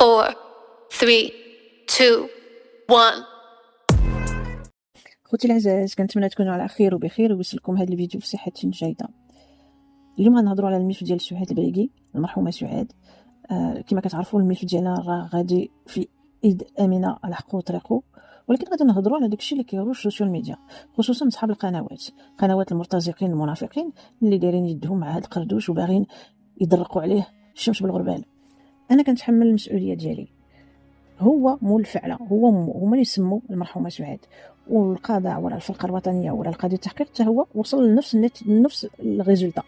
4 3 2 1. خوتي العزاز، كنتمنى تكونوا على خير وبخير ويوصلكم هذا الفيديو في صحه جيده. اليوم غنهضروا على الملف ديال سعاد البريقي، المرحومه سعاد. كما كتعرفوا الملف ديالنا راه غادي في ايد امينه على حقه وطريقه، ولكن غادي نهضروا على داكشي اللي كيروج في السوشيال ميديا، خصوصا اصحاب قنوات المرتزقين المنافقين اللي دايرين يدهم مع هذا القردوش وباغيين يدرقوا عليه الشمس بالغربال. انا كنتحمل المسؤوليه ديالي. هو مول الفعله، هما اللي سموا المرحومه سعاد، والقضاء ولا الفرقه الوطنيه ولا القاضي التحقيق حتى هو وصل لنفس الريزولطا.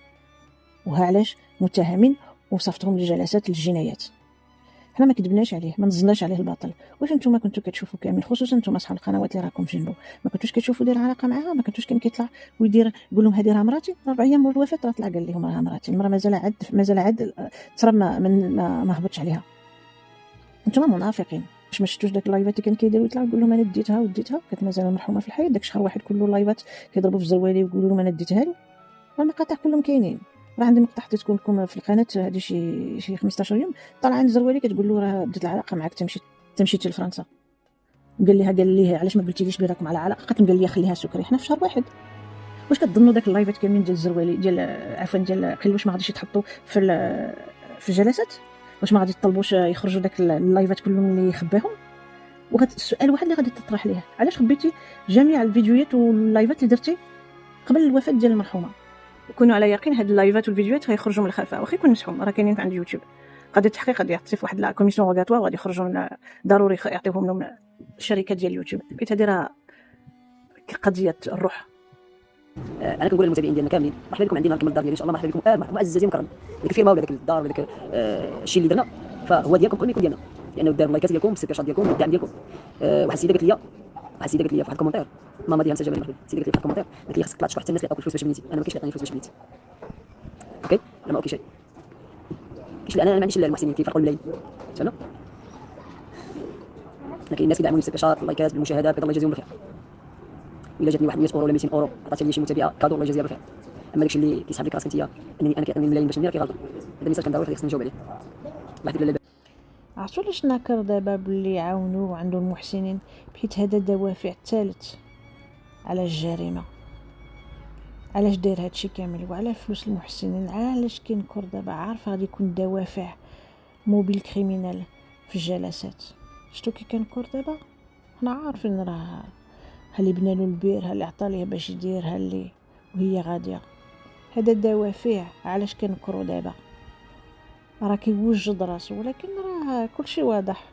وها علاش متهمين وصفتهم لجلسات الجنايات. حنا ما كذبناش عليه، ما نزلناش عليه الباطل. واش نتوما كنتو كتشوفوا كامل، خصوصا نتوما اصحاب القنوات اللي راكم في جنبو، ما كنتوش كتشوفوا داير علاقه معاها؟ ما كنتوش كان كيطلع ويدير يقول لهم هذه راه مراتي 4 ايام من الوفاه، راه طلع قال لهم راه مراتي، المراه مازال عاد ترى ما هبطش عليها. نتوما منافقين. ما شفتوش داك اللايفات اللي كان كيديروا يطلعوا يقول لهم انا ديتها كانت مازال المرحومه في الحياه. داك شهر واحد كله لايفات كيضربوا في الزوالي ويقولوا لهم انا ديتها له. المقاطع كلهم كاينين، راه عندي مقطع حتى تكون لكم في القناه هذه شي 15 يوم، طلع عند الزوالي كتقول له راه بدات العلاقه معك، تمشيتي لفرنسا. قال ليه علاش ما قلتيليش بغاكم على علاقه؟ قال لي خليها سكري، حنا في شهر واحد. واش كتظنوا داك اللايفات كاملين ديال الزوالي ديال قيل واش ما غاديش يتحطوا في الجلسات؟ واش ما غادي يطلبوش يخرجوا داك اللايفات كلهم اللي يخباهم؟ وهذا السؤال واحد اللي غادي تطرح ليه، علاش خبيتي جميع الفيديوهات واللايفات اللي درتي قبل الوفاه ديال المرحومه؟ كونوا على يقين هاد اللايفات والفيديوهات غيخرجوا من الخفاء، واخا يكون مسحوم، راه كاينين عند يوتيوب. قضيه التحقيق غادي يعطي في واحد لا كوميسيون روغاتوار وغادي يخرجوا من ضروري يعطيوهم لهم الشركات ديال يوتيوب، حيت هذه راه قضيه الروح. انا كنقول للمتابعين ديالنا كاملين مرحبا بكم عندنا، راكم الدار ديالي ان شاء الله، مرحبا بكم معززين مكرمين. ديك الفيرما ولا داك الدار ولا داك الشيء اللي درنا فهو ديالكم كون يكون ديالنا، لانه دار اللايكات ديالكم والسيرشات ديالكم والدعم ديالكم. واحد السيده قالت لي في واحد الكومونتير، ماما ديالها مسجله مرحبا، السيده قالت لي في واحد الكومونتير قالت لي خصك تطلع تشرح حتى الناس اللي عطاوك الفلوس باش بنيتي. انا ما كاينش اللي عطاني الفلوس باش بنيتي، اوكي؟ انا ما كاين شيء، انا ما عنديش المحسنين كيفرقوا الملايين، فهمنا؟ لكن الناس كيدعموني بالسيرشات باللايكات بالمشاهدات، الله يجازيهم بخير. الا جاتني واحد 100 اورو ولا 200 اورو عطاتني لي شي متابعه كادو، الله يجازيها بخير. اما داكشي اللي كيسحب لك راسك انت انني انا كيعطيني الملايين باش ندير كيغلط. هذا الميساج كنداوي خصني نجاوب عليه، الله يحفظ لنا. عرفتوا علاش ناكر دابا باللي يعاونوا وعندهم المحسنين؟ بحيث هذا دوافع الثالث على الجريمه. علاش داير هادشي كامل وعلى فلوس المحسنين؟ علاش كينكر دابا؟ عارف غادي يكون دوافع موبيل كريمينال في الجلسات. شتو كي كنكر دابا؟ حنا عارفين راه اللي بنى له البير، اللي عطى ليه باش يدير، اللي وهي غاديه. هذا الدوافع علاش كنكروا دابا؟ راه كيوجد راسو، ولكن راه كلشي واضح.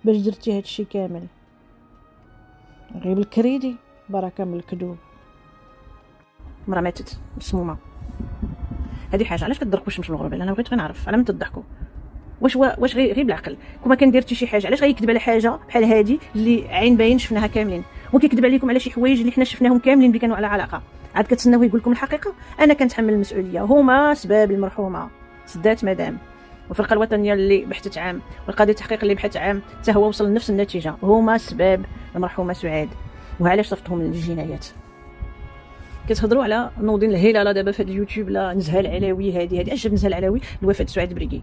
باش درتي هادشي كامل غير بالكريدي، بركه من الكذوب. مرا ماتت مسمومه، هذه حاجه. علاش كتضربوا الشمس بالغربال؟ انا بغيت غير نعرف على من تضحكوا. واش غير بالعقل؟ كون كان درتي شي حاجه علاش غيكذب على حاجه بحال هذه اللي عين باين شفناها كاملين، وكيكذب عليكم على شي حوايج اللي حنا شفناهم كاملين اللي كانوا على علاقه؟ عاد كتسناوه يقول لكم الحقيقه؟ انا كنتحمل المسؤوليه. هما سباب المرحومه سدات مدام، والفرقه الوطنيه اللي بحثت عام، والقاضي التحقيق اللي بحث عام حتى هو وصل لنفس النتيجه. هما سباب المرحومه سعاد، وعلاش صفتهم للجنايات. كتهضروا على نوضين الهلاله دابا في اليوتيوب. لا نزهه العلوي هذه اش نزهه العلوي لوفاه سعاد البريقي.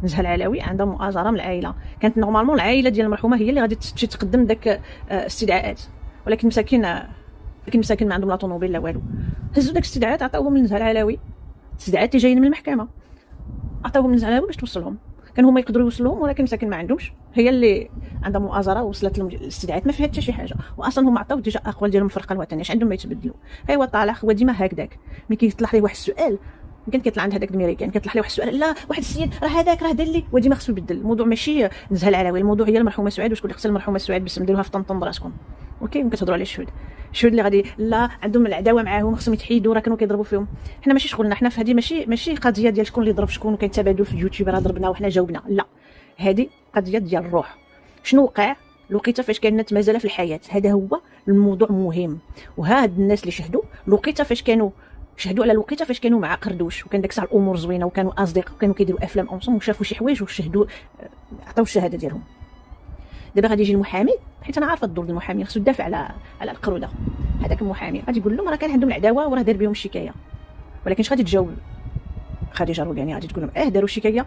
نزهه العلوي عندها مؤازره من العائله، كانت نورمالمون العائله ديال المرحومه هي اللي غادي تمشي تقدم داك استدعاءات، ولكن مساكين ما عندهم لا طوموبيل لا والو. هزوا داك الاستدعاءات عطاوهم لنزهه العلوي، استدعاءات اللي جايين من المحكمه عطاوهم لنزهه العلوي باش توصلهم. كان هما يقدروا يوصلوهم، ولكن مساكين ما عندهمش، هي اللي عندها مؤازره وصلت لهم الاستدعاءات ما فيها حتى شي حاجه. واصلا هما عطاو ديجا اقوال ديالهم الفرقه الوطنيه، اش عندهم ما يتبدلوا. ايوا طالع هو ديما هكذاك، ملي كيطلع ليه واحد السؤال كان كيطلع عند هذاك الميريكان، كيطلع ليه واحد السؤال، لا واحد السيد راه هذاك راه دار لي، وديما خصو يبدل الموضوع. ماشي نزهه العلوي، الموضوع هي المرحومه سعاد. وشكون اللي خص المرحومه سعاد باش نديروها في طنطن براسكم؟ اوكي. كتهضروا على الشهود اللي غادي لا عندهم العداوه معاهم خصهم يتحيدوا، راه كانوا كيضربوا فيهم. حنا ماشي شغلنا، حنا في هذه ماشي قضيه ديال شكون اللي ضرب شكون وكيتبادلوا في اليوتيوب راه ضربنا وحنا جاوبنا، لا. هذه قضيه ديال الروح. شنو وقع الوقيته فاش كانت مازال في الحياه؟ هذا هو الموضوع مهم. وهاد الناس اللي شهدوا الوقيته فاش كانوا شهدوا على الوقيته فاش كانوا مع قردوش، وكان داك الساعه الامور زوينه وكانوا اصدقاء وكانوا كيديروا افلام اونصوم وشافوا شي حوايج وشهدوا عطاو الشهاده ديالهم. دابا غادي يجي المحامي، حيت انا عارفه الدور ديال المحامي خصو يدافع على القروده. هذاك المحامي غادي يقول لهم راه كان عندهم العداوه وراه دار بهم الشكايه، ولكن اش غادي تجاوب خديجه روبياني؟ غادي تقول لهم داروا الشكايه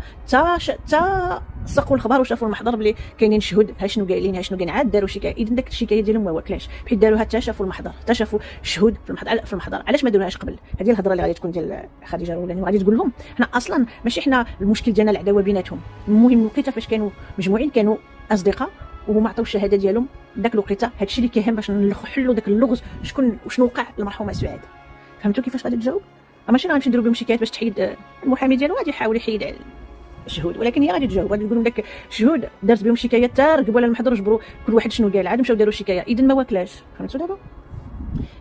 تا سقوا الخبر وشافوا المحضر بلي كاينين شهود، ها شنو قايلين، ها شنو قايلين، عاد داروا شكايه. اذا داك الشكايه ديالهم ما واكلاش، بحيث داروها حتى شافوا المحضر، حتى شافوا الشهود في المحضر. علاش ما داروهاش قبل؟ هذه الهضره اللي غادي تكون ديال خديجه الرولاني، وغادي تقول لهم حنا اصلا ماشي حنا المشكل ديالنا العداوه بيناتهم. المهم الوقيته فاش كانوا مجموعين كانوا اصدقاء وهما عطاو الشهاده ديالهم داك الوقيته. هادشي اللي كيهم باش نحلوا داك اللغز، شكون وشنو وقع للمرحومه سعاد. فهمتوا كيفاش غادي تجاوب؟ ماشي غنمشي نديرو بهم شكايات باش تحيد المحامي ديالو، غادي يحاول يحيد الشهود، ولكن هي غادي تجاوب، غادي تقول لهم داك الشهود دارت بهم شكايه حتى ركبوا على المحضر وجبروا كل واحد شنو قال، عاد مشاو داروا شكايه، اذا ما واكلاش. فهمتوا دابا؟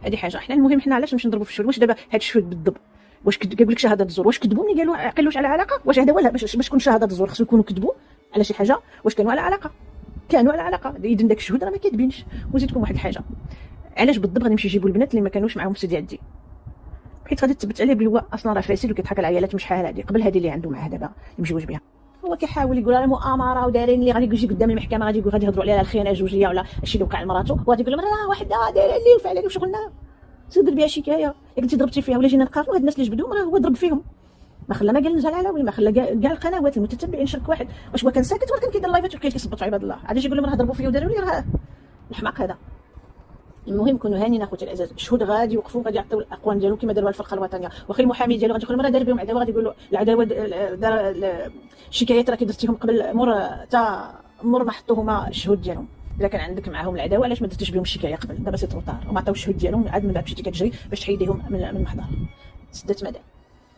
هذه حاجه. حنا المهم حنا علاش نمشي نضربوا في الشهود؟ واش دابا هاد الشهود بالضبط واش كيقول لك شهاده الزور، واش كذبوا ملي قالوا عقلوش على علاقه؟ واش هذا ولا باش تكون شهاده الزور خصو يكونوا كذبوا على شي حاجه؟ واش كانوا على علاقه؟ كانوا على علاقه، اذا داك الشهود راه ما كاذبينش. وزيدكم واحد الحاجه، علاش بالضبط غادي يمشي يجيبوا البنات اللي ما كانوش معاهم في سيدي عدي؟ حيت غادي تثبت عليه بلي هو اصلا راه فاسد وكيضحك على العيالات مش شحال هذه قبل هذه اللي عنده معاه دابا اللي مجوج بها. هو كيحاول يقول راه مؤامره ودايرين اللي غادي يجي قدام المحكمه، غادي يقول غادي يهضروا عليها الخيانه الزوجيه ولا الشيء اللي وقع لمراته، وغادي يقول لهم راه واحده دايره لي وفعلا وشغلنا تدير بها شكايه. ياك انت ضربتي فيها ولا جينا نقارنوا هاد الناس اللي جبدوهم، راه هو ضرب فيهم، ما خلى ما قال نزال علوي، ما خلى كاع القنوات المتتبعين شرك واحد. واش هو كان ساكت ولا كان كيدير لايفات وكاين كيصبط في عباد الله؟ عاد يجي يقول لهم راه ضربوا فيا وداروا لي، راه الحماق هذا. المهم كونوا هانيين اخوتي العزاز، الشهود غادي يوقفوا، غادي يعطيو الاقوال ديالهم كما داروها الفرقه الوطنيه. واخا المحامي ديالو غادي يقول لهم راه دار بهم عداوه، غادي يقول له العداوه دار الشكايات راه درتيهم قبل مور ما حطوا هما الشهود ديالهم. اذا كان عندك معاهم العداوه علاش ما درتيش بهم الشكايه قبل؟ دابا سي تروطار، وما عطاو الشهود ديالهم، عاد من بعد مشيتي كتجري باش تحيديهم من المحضر. سدات مدام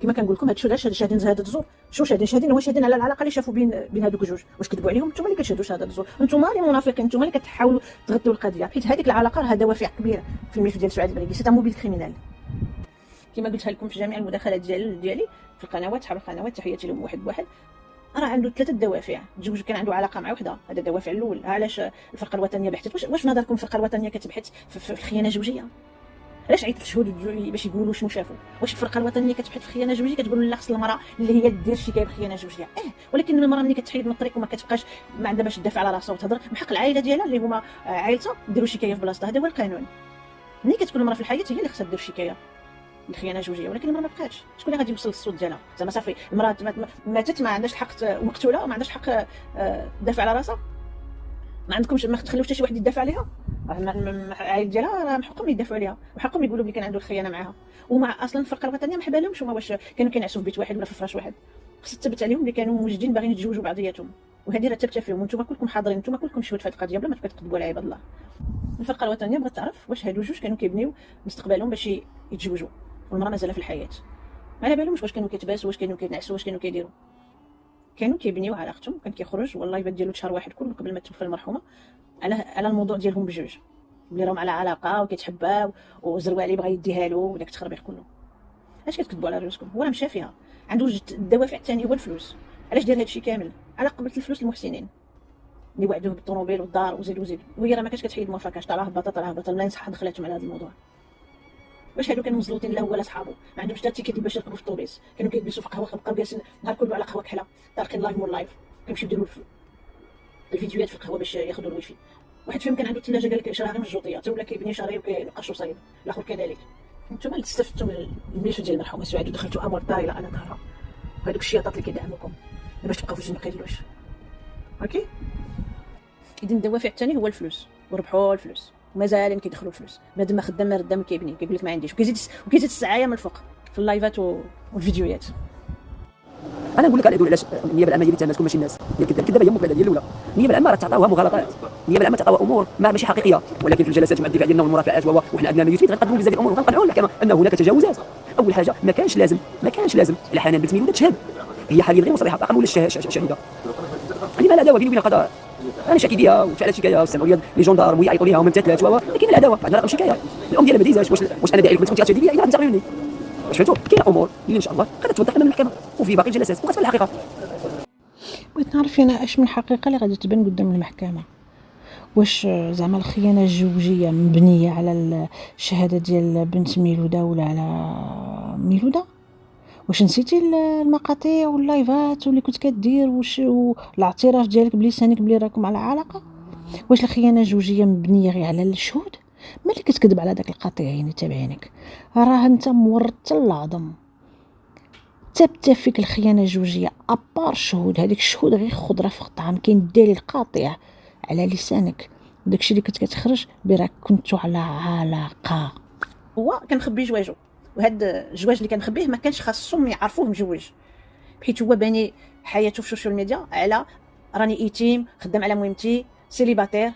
كما كنقول لكم. هاد الشهود شاهدين شهاده الزور، شو شاهدين هو شاهدين على العلاقه اللي شافوا بين هذوك الجوج. واش كذبوا عليهم؟ نتوما اللي كتشهدوا شهاده الزور، نتوما اللي منافقين، نتوما اللي كتحاولوا تغطيو القضيه، حيت هذيك العلاقه لها دوافع كبيره في الملف ديال سعاد البريدي. سي موبيل كريمينال كما قلتها لكم في جميع المداخلات ديالي في القنوات، صحاب القنوات تحياتي لهم واحد بواحد. راه عنده 3 دوافع. الزوج كان عنده علاقه مع وحده، هذا الدوافع الاول. علاش الفرقه الوطنيه بحثت؟ واش في نظركم الفرقه الوطنيه كتبحث في الخيانه الزوجيه؟ علاش عيط الشهود باش يقولوا شنو شافوا؟ واش الفرقه الوطنيه كتبحث في الخيانه الزوجيه كتقول لا خص المراه اللي هي دير شكايه بخيانه زوجيه؟ ولكن المراه ملي كتحيد من الطريق وما كتبقاش ما عندها باش تدافع على راسها وتهضر من حق العائله ديالها اللي هما عائلتها ديروا شكايه في بلاصتها. هذا هو القانون. ملي كتكون المراه في الحياه هي اللي خصها دير شكايه الخيانه الزوجيه، ولكن المراه ما بقاتش. شكون اللي غادي يوصل للصوت ديالها؟ زعما صافي المراه ماتت ما عندهاش الحق مقتوله وما عندهاش الحق تدافع على راسها؟ ما عندكمش ما تخليوش حتى شي واحد يدافع عليها؟ العائله ديالها راه حقهم يدافعوا عليها وحقهم يقولوا بلي كان عنده الخيانه معها. ومع اصلا الفرقه الوطنيه ما حبالهمش هما واش كانوا كينعسوا في بيت واحد ولا في فراش واحد. خص تثبت عليهم اللي كانوا موجودين باغيين يتزوجوا بعضياتهم، وهذه راه ثابته فيهم، وانتم كلكم حاضرين، انتم كلكم شهود في هذه القضيه بلا ما تكذبوا على عباد الله. الفرقه الوطنيه بغات تعرف واش هادو جوج كانوا كيبنيو مستقبلهم باش يتزوجوا والمراه مازال في الحياه. ما على بالهمش واش كانوا كيتباسوا، واش كانوا كينعسوا، واش كانوا كيديروا. كانوا كيبنيو علاقتهم، كان كيخرج والله يبان ديالو شهر واحد كله قبل ما توفى المرحومه على الموضوع ديالهم بجوج، بلي راهم على علاقه وكيتحباو وزروالي بغا يديها له وداك التخربيق كله. علاش كتكذبوا على راسكم؟ هو راه مشى فيها، عنده الدوافع الثانيه هو الفلوس. علاش دار هادشي كامل؟ على قبلت الفلوس للمحسنين اللي وعدوه بالطوموبيل والدار وزيد، وهي راه ما كانتش كتحيد موافقه، طلع هبطت الله ينصح دخلاتهم على هذا الموضوع. واش هادو كانوا مزلوطين له ولا صحابو؟ ما عندهمش حتى تيكيت باش يركبوا في الطوبيس، كانوا كيلبسوا في قهوه، بقاو جالسين نهار كله على قهوه كحله، طارقين لايف مور لايف، كيمشيو يديروا الفيديوهات في القهوه باش ياخذوا الويفي. واحد فيهم كان عنده الثلاجه قال لك شراها غير من الجوطيه، حتى ولا كيبني شاري وكينقش وصايب، الاخر كذلك. انتم اللي استفدتوا من الملف ديال المرحومه سعاد ودخلتوا امور طايله على ظهرها، وهذوك الشياطات اللي كيدعموكم باش تبقاو في الجنة ما كيديروش. اوكي، اذا الدوافع الثاني هو الفلوس، وربحوا الفلوس ومازالين كيدخلوا الفلوس. بنادم ما خدام ما ردام كيبني، كيقول لك ما عنديش، وكيزيد السعايه من الفوق في اللايفات والفيديوهات. انا نقول لك على علاش النيابه العامه هي اللي تهمتكم ماشي الناس. هي الكذابه هي المقبله ديال الاولى. النيابه العامه راه تعطاوها مغالطات، النيابه العامه تعطاوها امور ماشي حقيقيه، ولكن في الجلسات مع الدفاع ديالنا والمرافعات وحنا عندنا ما يثبت غنقدموا بزاف الامور وغنقنعوا المحكمه ان هناك تجاوزات. اول حاجه ما كانش لازم على حنان بنت ميلودة تشهد، هي حاليا غير مصرحه فقط ولا شاهده. هذه ما العداوه بيني وبين القضاء، انا شاكي بها وفعلت شكايه وسمعوا لي لي جوندارم ويعيطوا ليها وما امتثلات لكن العداوه بعد رقم شكايه الام ديالها ما ديزاش. واش انا داعي لكم تكونوا تشهدوا لي غادي تغيروني؟ واش فهمتوا؟ كاينه امور اللي ان شاء الله غادي توضح امام المحكمه وفي باقي الجلسات وكتبان الحقيقه. بغيت نعرف انا اش من الحقيقه اللي غادي تبان قدام المحكمه. واش زعما الخيانه الزوجيه مبنيه على الشهاده ديال بنت ميلوده ولا على ميلوده؟ واش نسيتي المقاطع واللايفات واللي كنت كدير والاعتراف ديالك بلسانك بلي راكم على علاقه؟ واش الخيانه الزوجيه مبنيه غير على الشهود؟ ملي كتكذب على داك القاطعين تابعينك راه انت مورط العظم. تبت فيك الخيانه الزوجيه ابار الشهود. هذيك الشهود غير خضره في الطعام، كاين الدليل قاطع على لسانك. داكشي اللي كنت كتخرج براك كنتو على علاقه. هو كنخبي جواجو، وهذا الجواج اللي كنخبيه ما كانش خاصهم يعرفوه مجوج، حيت هو باني حياته في السوشيال ميديا على راني ايتيم، خدام على مهمتي، سيليباتير.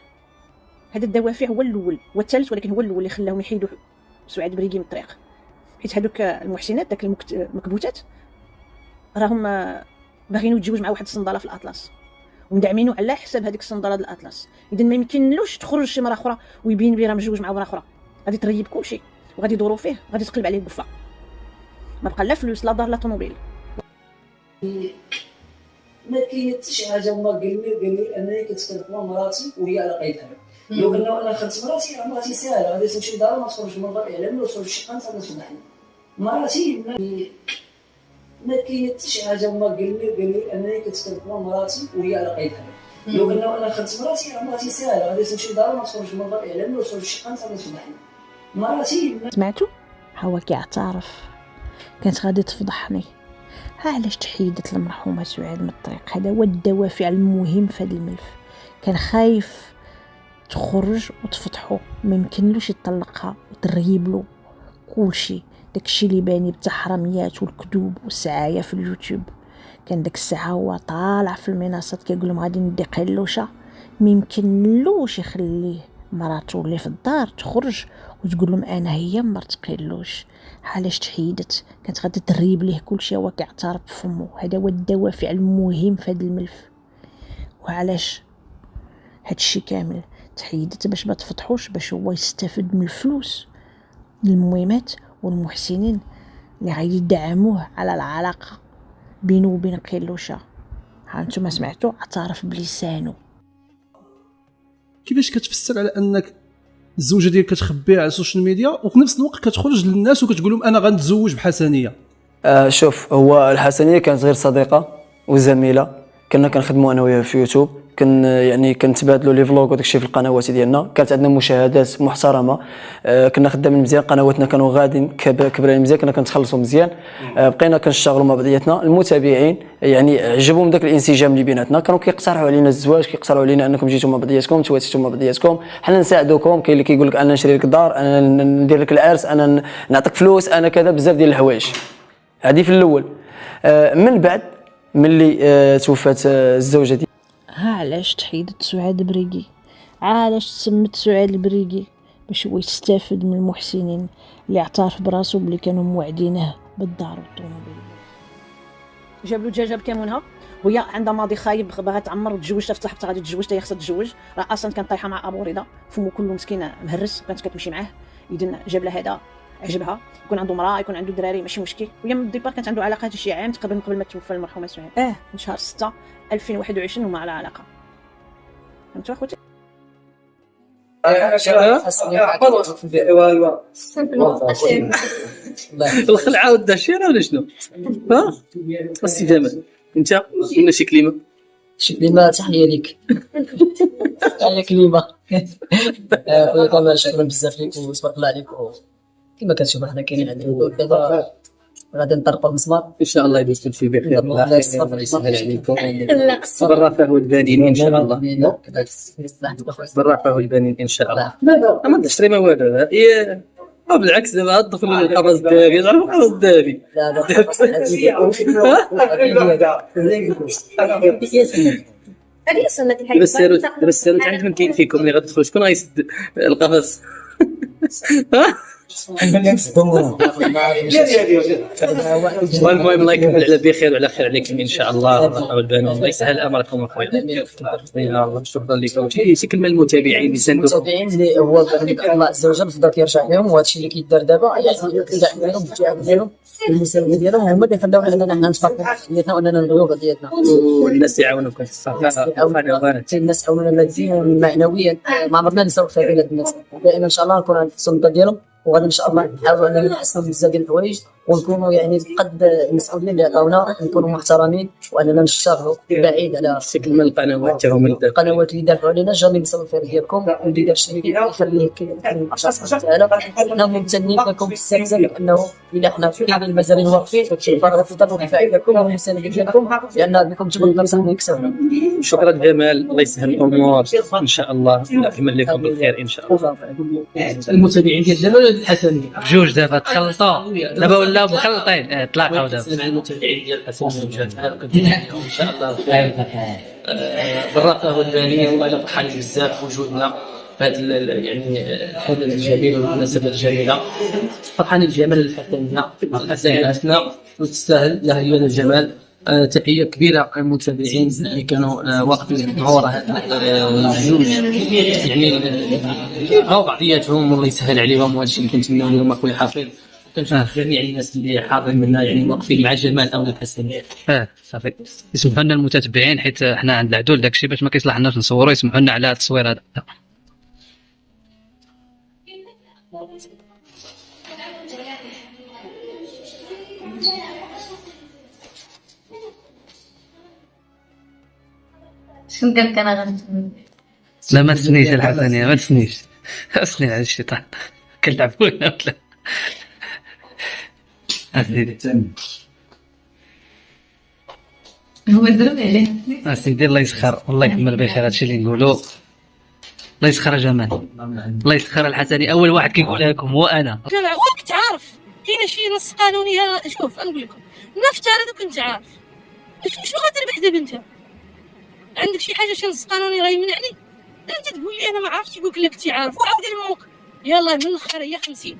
هذا الدوافع هو الاول والثالث، ولكن هو الاول اللي خلاهم يحيدوا سعاد بريقي من الطريق. حيت هذوك المحسنات داك المكبوتات راهم باغيين يتزوج مع واحد الصنداله في الاطلس ومدعمينه على حساب هذيك الصنداله ديال الاطلس. اذا ما يمكنلوش تخرج شي مرة اخرى ويبين بلي راه مزوج مع مرة اخرى، غادي تريب كلشي وغادي يدوروا فيه، غادي تقلب عليه البفه، ما بقى لا فلوس لا دار لا طوموبيل. ما كاين حتى شي حاجه. هما قال لي انني كنت مع مراتي وهي على قيد حبل. لو انه انا خدت مراتي ساهله، غادي تمشي لدارها ما تخرجش من الدار اعلامي ولا تخرج شي قنت غادي تفضحني. مراتي ما كاين حتى شي حاجه. هما قال لي انني كنت مع مراتي وهي على قيد حبل. لو انه انا خدت مراتي ساهله، غادي تمشي لدارها ما تخرج من الدار اعلامي ولا تخرج شي قنت غادي تفضحني. مراتي سمعتو هو كيعترف كانت غادي تفضحني. ها علاش تحيدت المرحومه سعاد من الطريق. هذا هو الدوافع المهم في هذا الملف. كان خايف تخرج وتفضحو، ما يمكنلوش يطلقها وتريب له كلشي. داكشي اللي باني بالتحرميات والكذوب والسعايه في اليوتيوب. كان داك الساعه هو طالع في المنصات كيقول لهم غادي ندي قلوشه، ما يمكنلوش يخليه مراته اللي في الدار تخرج وتقول لهم انا هي مرت قلوش. علاش تحيدت؟ كانت غادي تريب ليه كلشي. هو كيعترف بفمو. هذا هو الدوافع المهم في هذا الملف. وعلاش هادشي كامل تحيدت؟ باش ما تفضحوش، باش هو يستافد من الفلوس المهمات والمحسنين اللي غيدعموه على العلاقه بينه وبين قلوشه. ها انتم سمعتوا، اعترف بلسانه. كيفاش كتفسر على انك الزوجه ديالك كتخبيها على السوشيال ميديا وفي نفس الوقت كتخرج للناس وكتقول لهم انا غنتزوج بحسنيه؟ شوف، هو الحسنيه كانت غير صديقه وزميله، كنا كنخدموا انا وياها في يوتيوب، يعني كنتبادلوا لي فلوغ وداكشي في القنوات ديالنا. كانت عندنا مشاهدات محترمه، كنا خدامين مزيان، قنواتنا كانوا غادين كبرين مزيان، كنا كنتخلصوا مزيان. بقينا كنشتغلوا مع بعضياتنا. المتابعين يعني عجبهم داك الانسجام اللي بيناتنا، كانوا كيقترحوا علينا الزواج، كيقترحوا علينا انكم جيتوا مع بعضياتكم تواتيتوا مع بعضياتكم، حنا نساعدوكم. كاين اللي كيقول لك انا نشري لك دار، انا ندير لك العرس، انا نعطيك فلوس، انا كذا، بزاف ديال الحوايج. هذه في الاول. من بعد ملي توفات الزوجه دي. ها علاش تحيدت سعاد بريقي؟ علاش سمت سعاد البريقي؟ باش هو يستافد من المحسنين اللي اعترف براسو بلي كانوا موعدينه بالدار والطوموبيل. جاب له دجاجه بكامونها وهي عندها ماضي خايب، باغا تعمر وتزوج، شافت صاحبتها غادي تتزوج، هي خصها تتزوج. راه اصلا كانت طايحه مع ابو رضا، فمو كله مسكينه مهرس، كانت كتمشي معاه. اذا جاب لها هذا، عجبها، يكون عنده مراه، يكون عنده دراري، ماشي مشكل. وهي من الديبار كانت عنده علاقه شي عام تقريبا قبل ما توفى المرحومه سعاد. من شهر 6 2021 هما على علاقه. فهمتوا اخوتي؟ الخلعه والدشيره ولا شنو؟ ها السي جمال، انت قلنا شي كلمه؟ تحيه ليك. تحيه كلمه. خويا كمال، شكرا بزاف ليك وتبارك الله عليك. كما كتشوف حنا كاينين عندنا دابا غادي نطرقوا المسمار ان شاء الله يدوز كلشي بخير. الله يسهل عليكم. بالرفاه والبنين ان شاء الله. بالرفاه والبنين ان شاء الله. ما تشري ما والو. بالعكس دابا الدخل الحرس الذهبي، تعرفوا الحرس الذهبي؟ هذه سنة دابا السيروت عند من كاين فيكم اللي غتدخلوا، شكون غيسد القفص؟ المهم الله يكمل على بخير وعلى خير عليكم ان شاء الله. والبنون الله يسهل امركم اخويا. يا الله شكرا لكم. شي كلمه للمتابعين اللي ساندوا المتابعين اللي هو الله عز وجل فضل كيرجع لهم، وهذا الشيء اللي كيدار دابا يعني كيدعم لهم الدعم ديالهم المساهمه ديالهم، هما اللي خلاونا اننا حنا نتفرقوا حياتنا واننا نبغيو بعضياتنا، والناس يعاونوكم في الصحافه. الناس عاونونا ماديا ومعنويا، ما عمرنا نساو خير الناس. دائما ان شاء الله نكون عند السلطه ديالهم وغادي ان شاء الله نحاولوا اننا نحسنوا بزاف ديال الحوايج ونكونوا يعني قد المسؤولين اللي عطاونا، نكونوا محترمين واننا نشتغلوا بعيد على شكل من القنوات تاعهم القنوات اللي دافعوا علينا. جامي بسبب الخير ديالكم واللي دار شي يخليه الاشخاص تاعنا. حنا ممتنين لكم بزاف لانه الى حنا كامل مازالين واقفين فضل الدفاع ديالكم والمسانده ديالكم لان بكم جبدنا بصح نكسبنا. شكرا جمال، الله يسهل الامور ان شاء الله، يكمل لكم بالخير ان شاء الله. المتابعين ديال جمال ولا الحسنيه؟ بجوج دابا تخلطوا دابا ولاو مخلطين تلاقاو دابا. مع المتابعين ديال الحسنيه ان شاء الله خير. بالرقه والبانيه وانا فرحان بزاف بوجودنا في هذا يعني الحدث الجميل والمناسبه الجميله. فرحان بجمال الحسنيه حسنه وتستاهل لها هي الجمال. تحيه كبيره للمتابعين اللي كانوا واقفين وراء هذا الجوج يعني راهو بعضياتهم والله يسهل عليهم، وهذا الشيء اللي كنتمنوا لهم اخويا حفيظ. كنشوف جميع الناس اللي حاضرين منا يعني واقفين مع جمال او الحسنيه. صافي يسمحوا لنا المتتبعين حيت حنا عند العدول داكشي باش ما كيصلحناش نصوروا، يسمحوا لنا على هذا التصوير هذا. شنو قال لك انا غنتمنى؟ لا ما تسنيش الحسنيه، ما تسنيش اسني على الشيطان كنلعب ولا ولا هو ضرب عليه اسيدي الله يسخر والله يكمل بخير. هادشي اللي نقولوا الله يسخر جمال، الله يسخر الحسني. اول واحد كيقولها لكم هو انا. كنت عارف كاينه شي نص قانونيه. شوف نقول لكم نفترض كنت عارف شنو غتربح دابا انت؟ عندك شي حاجه شي نص قانوني غيمنعني؟ انت تقول لي انا ما عرفتش، يقول لك كنتي عارف وعاود لموك يلاه من الاخر هي 50.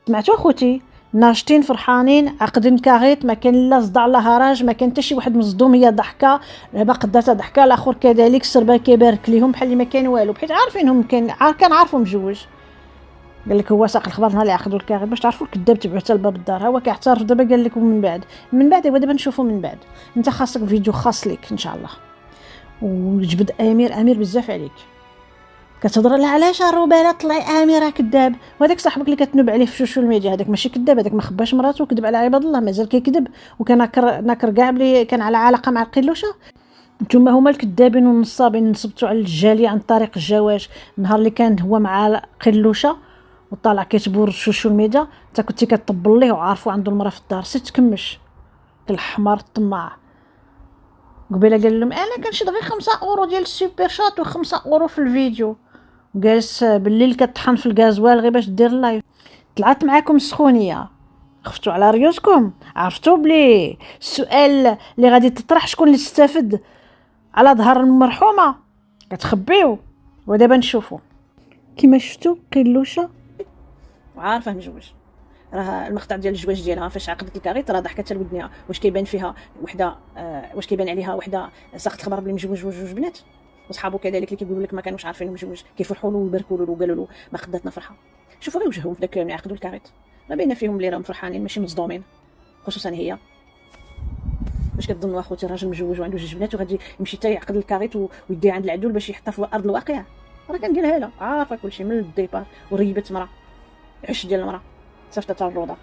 سمعتوا اخوتي ناشطين فرحانين عقدين كاغيط، ما كان لا صداع لا هراج، ما كان حتى شي واحد مصدوم. هي ضحكه دابا قداتها ضحكه، الاخر كذلك السربان كيبارك ليهم بحال اللي ما كان والو، بحيث عارفينهم كان عارفهم مجوج. قال لك هو ساق الخبر نهار اللي عقدوا الكاغيط باش تعرفوا الكذاب تبعوه حتى لباب الدار. هو كيعترف دابا قال لك من بعد ايوا دابا نشوفوا من بعد. انت خاصك فيديو خاص ليك ان شاء الله وجبد امير بزاف عليك. كتهضر لا علاش الروباله طلعي اميره كذاب، وهذاك صاحبك اللي كتنوب عليه في السوشيال ميديا هذاك ماشي كذاب، هذاك ما خباش مراته وكذب على عباد الله، مازال كيكذب وكان ناكر كاع بلي كان على علاقه مع القلوشه. نتوما هما الكذابين والنصابين، نصبتوا على الجاليه عن طريق الجواج. النهار اللي كان هو مع قلوشه وطالع كيتبور السوشيال ميديا انت كنتي كطبل ليه وعارفو عنده المراه في الدار، سيت تكمش الحمار الطماع. قبيله قال لهم انا كنشد غير 5 اورو ديال السوبر شات و5 اورو في الفيديو، جالس بالليل كطحن في الغازوال غير باش دير لايف. طلعت معاكم السخونيه، خفتوا على ريوسكم، عرفتوا بلي السؤال اللي غادي تطرح شكون اللي استفد على ظهر المرحومه كتخبيو. ودابا نشوفوا كيما شفتوا قلوشه وعارفه مجوج، راه المقطع ديال الزواج ديالها فاش عقدت الكاريط راه ضحكت لودنيها. واش كيبان فيها وحده واش كيبان عليها وحده ساقت الخبر بلي مجوج جوج بنات، وصحابو كذلك اللي كيقولوا لك ما كانوش عارفين مجوج كيفرحوا له ويباركوا له وقالوا له ما خداتنا فرحه. شوفوا غير وجههم في داك اللي عقدوا الكاريط، ما بين فيهم اللي راهم فرحانين ماشي مصدومين، خصوصا هي. واش كتظنوا اخوتي راجل مجوج وعنده 2 بنات وغادي يمشي حتى يعقد الكاريط ويدي عند العدول باش يحطها في ارض الواقع؟ راه كنديرها لها عارفه كلشي من الديبار، وريبت مرا عش ديال المرا صيفطت الروضه.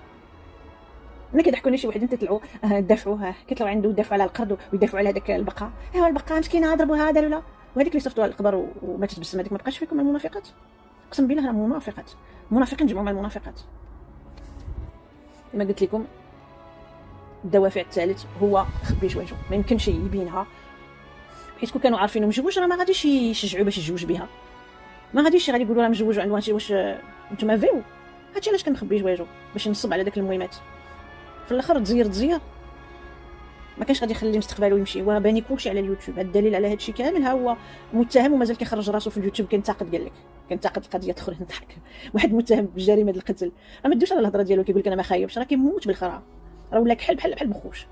ملي كيضحكوني شي وحدين تطلعوا دافعوه كيطلعوا عنده يدافعوا على القرد ويدافعوا على هذاك البقره، ايوا البقره مسكينه ضربوها داروا لها، وهذيك اللي صيفطوها للقبر وما تتبسم هذيك ما بقاش فيكم المنافقات. اقسم بالله راه منافقات، منافقين جمعوا مع المنافقات. كما قلت لكم الدوافع الثالث هو خبي جواجو، ما يمكنش يبينها حيت كون كانوا عارفين مجوج راه ما غاديش يشجعوا باش يتزوج بها، ما غاديش غادي يقولوا راه مجوج وعنده هادشي. واش نتوما فيو هادشي علاش كنخبي جواجو باش نصب على داك المهمات في الاخر تزير ما كانش غادي يخلي مستقبله يمشي. هو باني كلشي على اليوتيوب، هذا الدليل على هادشي كامل. ها هو متهم ومازال كيخرج راسو في اليوتيوب كينتقد. قال لك كينتقد القضيه اخرى نضحك واحد متهم بجريمه القتل، راه ما ديوش على الهضره ديالو كيقول لك انا ما خايبش، راه كيموت بالخرا، راه ولا كحل بحال بخوش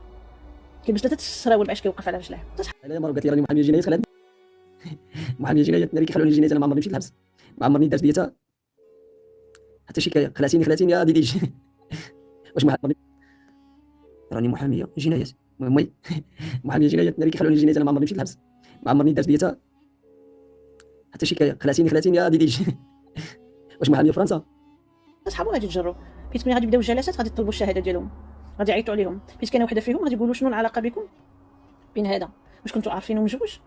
كيلبس 3 السراول باش كيوقف على رجليه. انا مره قالت لي راني محاميه جنايه خلات محاميه جنايه ناري كيخلوني الجنايه انا ما عمرني مشيت للحبس، ما عمرني درت ديتها حتى شكايه. خلاتيني يا ديديش واش راني محاميه جنايات المهم محاميه جنايات ناري كيخلوني الجنايه انا ما عمرني مشيت للحبس، ما عمرني درت ديتها حتى شكايه. خلاتيني يا ديديش واش محاميه فرنسا اصحابو غادي يتجروا، حيت ملي غادي يبداو الجلسات غادي يطلبوا الشهاده ديالهم، غادي يعيطوا عليهم، حيت كاينه وحده فيهم غادي يقولوا شنو العلاقه بكم بين هذا، واش كنتوا عارفينه مجوج؟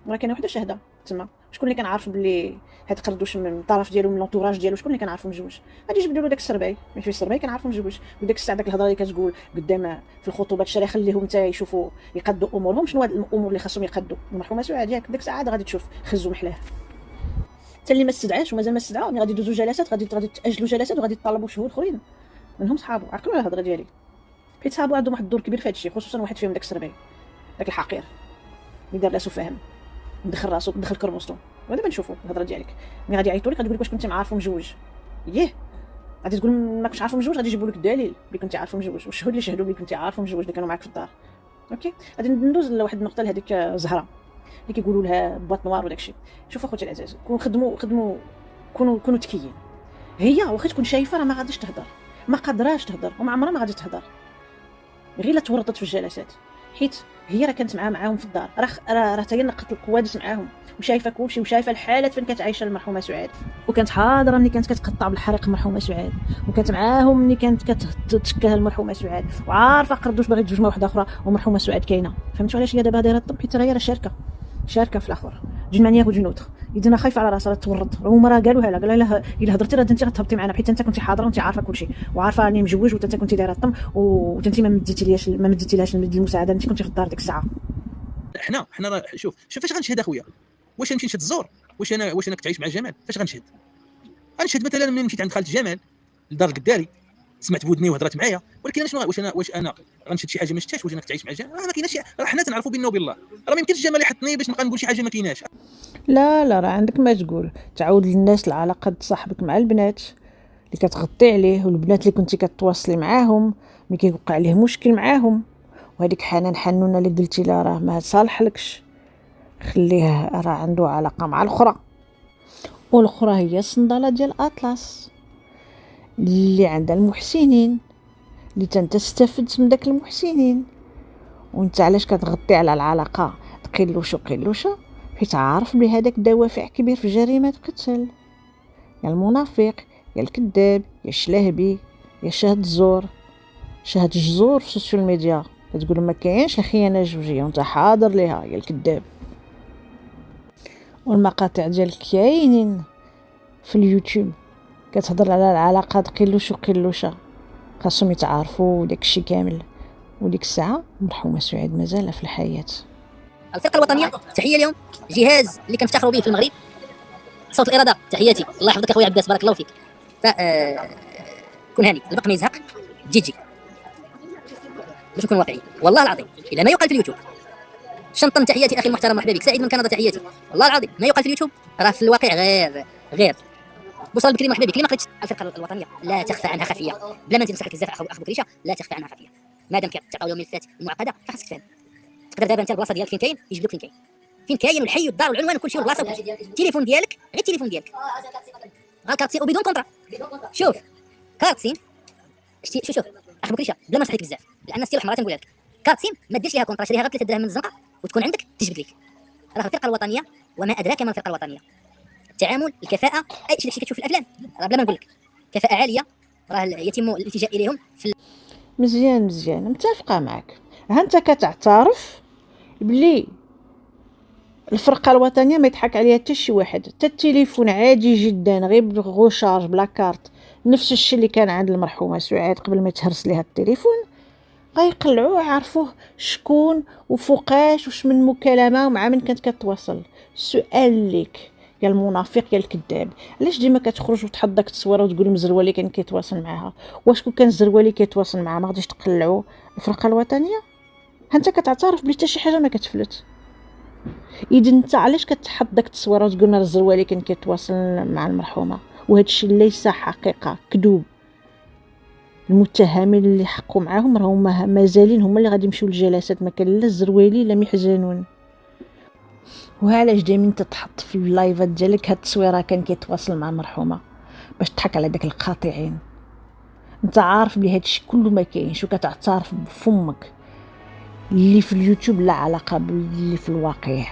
راه كاينه وحده شهاده تما، شكون اللي كان عارف باللي هاد قرد واش من الطرف ديالو من لونطوراج ديالو، شكون اللي كان عارفهم مجوج؟ غادي يجبدوا له داك السرباي، ماشي السرباي كان عارفهم مجوج، وداك الساعه داك الهضره اللي كتقول قدام في الخطوبات شرا خليهم حتى يشوفوا يقدوا امورهم، شنو هاد الامور اللي خاصهم يقدوا؟ المرحومه سعاد ياك داك الساعه غادي تشوف خزو محلاه. حتى اللي ما استدعاش ومازال ما استدعاو، ملي غادي يدوزوا جلسات غادي تاجلوا جلسات وغادي يطالبوا شهود اخرين منهم صحابو. عقلوا على الهضره ديالي، حيت صحابو عندهم واحد الدور كبير في هذا الشيء، خصوصا واحد فيهم داك السرباي داك الحقير اللي دار راسو فاهم، دخل راسو دخل كرموسطو. ودابا نشوفوا الهضره ديالك ملي غادي يعيطوا لك غادي يقول لك واش كنتي معارفهم مجوج، ياه غادي تقول ما كنتش عارفهم مجوج، غادي يجيبوا لك الدليل اللي كنتي عارفهم مجوج والشهود اللي شهدوا بلي كنتي عارفهم مجوج اللي كانوا معاك في الدار. اوكي غادي ندوز لواحد النقطه لهذيك زهره اللي كيقولوا لها بواط نوار وداك الشيء. شوف اخوتي العزاز، كونوا تكيين، هي واخا تكون شايفه راه ما غاديش تهضر، ما قادراش تهضر وما عمرها ما غادي تهضر، غير لا تورطت في الجلسات، حيت هي راه كانت معاهم في الدار، راه حتى هي نقت القوادس معاهم وشايفه كلشي وشايفه الحالات فين كانت عايشه المرحومه سعاد، وكانت حاضره ملي كانت كتقطع بالحريق المرحومه سعاد، وكانت معاهم ملي كانت كتشكى المرحومه سعاد، وعارفه قردوش باغي تزوج مع وحده اخرى ومرحومه سعاد كاينه. فهمتوا علاش هي دابا دايره الطب؟ حيت راه شاركه في الاخر دون مانيير ودون اوتر. اذا انا خايفه على راسها تورط، هما راه قالوها لها، قالوا لها الا هضرتي راه انت غتهبطي معنا، حيت انت كنتي حاضره وانت عارفه كلشي وعارفه راني مجوج وانت كنتي دايره الطم وانت ما مديتيلهاش المساعده، انت كنتي في الدار ديك الساعه. حنا راه شوف فاش غنشهد اخويا؟ واش نمشي نشهد الزور؟ واش انا كنت عايش مع جمال؟ فاش غنشهد مثلا ملي مشيت عند خالتي جمال لدار القداري، سمعت بودني وهضرات معايا، ولكن انا شنو واش انا غنشهد شي حاجه ما شفتهاش؟ واش انا كنت عايش مع جمال؟ راه ما كايناش، راه حنا تنعرفوا بيننا وبين الله، راه ما يمكنش جمال يحطني باش نبقى نقول شي حاجه ما كايناش. لا راه عندك ما تقول، تعاود للناس العلاقه صاحبك مع البنات اللي كتغطي عليه، والبنات اللي كنتي كتواصلي معاهم ملي كيوقع عليه مشكل معاهم، وهذيك حنونه اللي قلتي لا راه ما صالحلكش، خليه راه عنده علاقه مع الاخرى، والاخرى هي الصنداله ديال اطلس اللي عندها المحسنين اللي تستفد من داك المحسنين. وانت علاش كتغطي على العلاقه قلوشه؟ حيت عارف بلي هذاك دوافع كبير في جريمه قتل، يا المنافق يا الكذاب يا الشلهبي يا شاهد الزور، شاهد الجزور في السوشيال ميديا كتقول ما كاينش الخيانه الزوجيه وانت حاضر ليها، يا الكذاب. والمقاطع ديالك كاينين في اليوتيوب كتهضر على العلاقات قلوشه خاصهم يتعارفوا وداك الشيء كامل. وديك الساعه مرحومه سعاد مازال في الحياه. الفرقه الوطنيه تحيه لهم، جهاز اللي كنفتخروا به في المغرب. صوت الاراده تحياتي، الله يحفظك اخويا عباس بارك الله فيك. كون هاني البق ما يزهق تجي باش نكون واقعي والله العظيم الا ما يقال في اليوتيوب. شنطن تحياتي اخي المحترم مرحبا بك. سعيد من كندا تحياتي، والله العظيم ما يقال في اليوتيوب راه في الواقع غير. بوصل بكري مرحبا بك. اللي ما قريتش الفرقه الوطنيه لا تخفى عنها خفيه، بلا ما ننصحك بزاف اخ بكريشه، لا تخفى عنها خفيه. مادام كتعطاو لهم ملفات معقده فخاصك تفهم. تقدر دابا انت البلاصه ديالك فين كاين يجيب لك فين كاين والحي والدار والعنوان وكل شيء والبلاصه التليفون ديالك، غير التليفون ديالك الكارتسين وبدون كونطرا. شوف كارتسين شوف اخ بكريشه بلا ما نصحك بزاف، لان السي الحمراء تنقولها لك كارتسين ما ديرش ليها كونطرا، شريها غير 3 دراهم من الزنقه وتكون عندك تجبد لك. راه الفرقه الوطنيه وما ادراك ما الفرقه الوطنيه، التعامل الكفاءه اي شيء داكشي كتشوف في الافلام راه بلا ما نقول لك كفاءه عاليه، راه يتم الالتجاء اليهم في مزيان متفقه معك. ها انت كتعترف بلي الفرقه الوطنيه ما يضحك عليها حتى شي واحد، حتى التليفون عادي جدا غير بغوشارج بلا كارت، نفس الشيء اللي كان عند المرحومه سعاد قبل ما يتهرس ليها التليفون، غيقلعوه يعرفوه شكون وفوقاش وش من مكالمه ومع من كانت كتواصل. السؤال ليك يا المنافق يا الكذاب، علاش ديما كتخرج وتحط داك التصويره وتقول مزروالي كان كيتواصل معاها؟ واش كون كان زروالي كيتواصل معاها ما غاديش تقلعوا الفرقه الوطنيه؟ ها انت كتعترف بلي حتى شي حاجه ما كتفلت، اذا انت علاش كتحط داك التصويره وتقول راه الزروالي كان كيتواصل مع المرحومه وهذا الشيء ليس حقيقه، كذوب. المتهمين اللي حقوا معاهم راهم مازالين هما اللي غادي يمشيو للجلسات، ما كان لا الزروالي لا محزنون. وعلاش دائما تتحط في اللايفات ديالك هاد التصويره كان كيتواصل مع المرحومه باش تضحك على داك القاطعين؟ انت عارف بلي هادشي كله ما كاينش وكتعترف بفمك اللي في اليوتيوب لا علاقه باللي في الواقع.